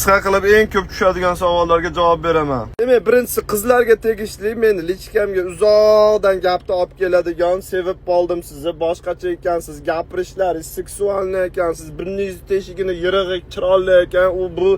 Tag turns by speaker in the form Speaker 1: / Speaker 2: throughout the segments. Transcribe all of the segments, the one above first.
Speaker 1: qisqa qilib eng ko'p tushadigan savollarga javob beraman. Demak, birinchisi qizlarga tegishli, meni lichkamga uzoqdan gapni olib keladigan, sevib qoldim sizni, boshqacha ekansiz, gapirishlaringiz seksualniy ekansiz, birningiz teshigini yirig'i, chiroyli ekan, u bu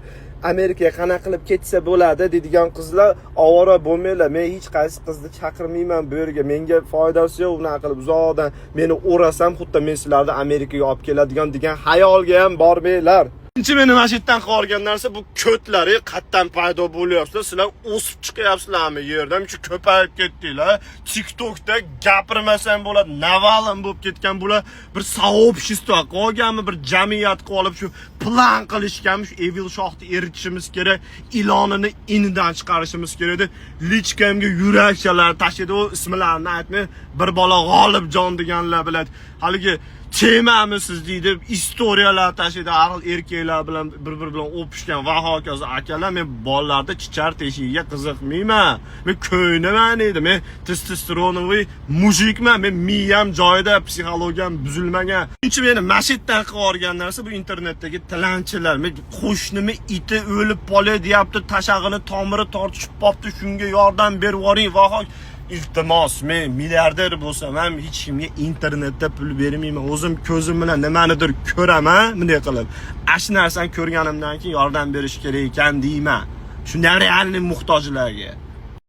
Speaker 1: Amerikaga qanaqa qilib ketsa bo'ladi deydigan qizlar ovora bo'lmanglar. Men hech qaysi qizni chaqirmayman bu yerga. Menga foydasi yo'q unaqa qilib uzoqdan meni o'rasam, xuddi men sizlarni Amerikaga olib keladigan degan xayolga ham bormanglar. Birinchi meni mana shu yerdan qolgan narsa bu ko'tlari qatdan paydo bo'lyapsizlar. Sizlar o'sib chiqyapsizlarmi yerdan? Shu ko'payib ketdinglar. TikTokda gapirmasam bo'ladi, Navalny bo'lib ketgan bular bir soobщество qolganmi, bir jamiyat qolib shu plan qilishganmi, shu Evil shohni eritishimiz kerak, ilonini inidan chiqarishimiz kerak edi. Lichkamga yurakchalar tashidi, u ismlarini aytmay, bir bola G'olibjon deganlar biladi. Haligi temamisiz deydi, istoriyalar tashidi, aql erkaklar bilan bir-biri bilan o'pishgan va hokazo akalar. Men bolalarda chichar teshigiga qiziqmayman. Men ko'ynaman edi, men testosteronoviy mujikman, men miyam joyida, psixologiyam buzilmagan. Birinchi meni mashitdan qilib olgan narsa bu internetdagi tilanchilar. Men qo'shnimni iti o'lib qolay deyapti, tashag'ini tomiri tortishib qopti, shunga yordam berib yuboring va iltimos, men milliarder bo'lsam ham hech kimga internetda pul bermayman. O'zim ko'zim bilan nimanidir ko'raman, bunday qilib. Ash narsani ko'rganimdan keyin yordam berish kerak ekan deyman. Shunday realniy muhtojlarga.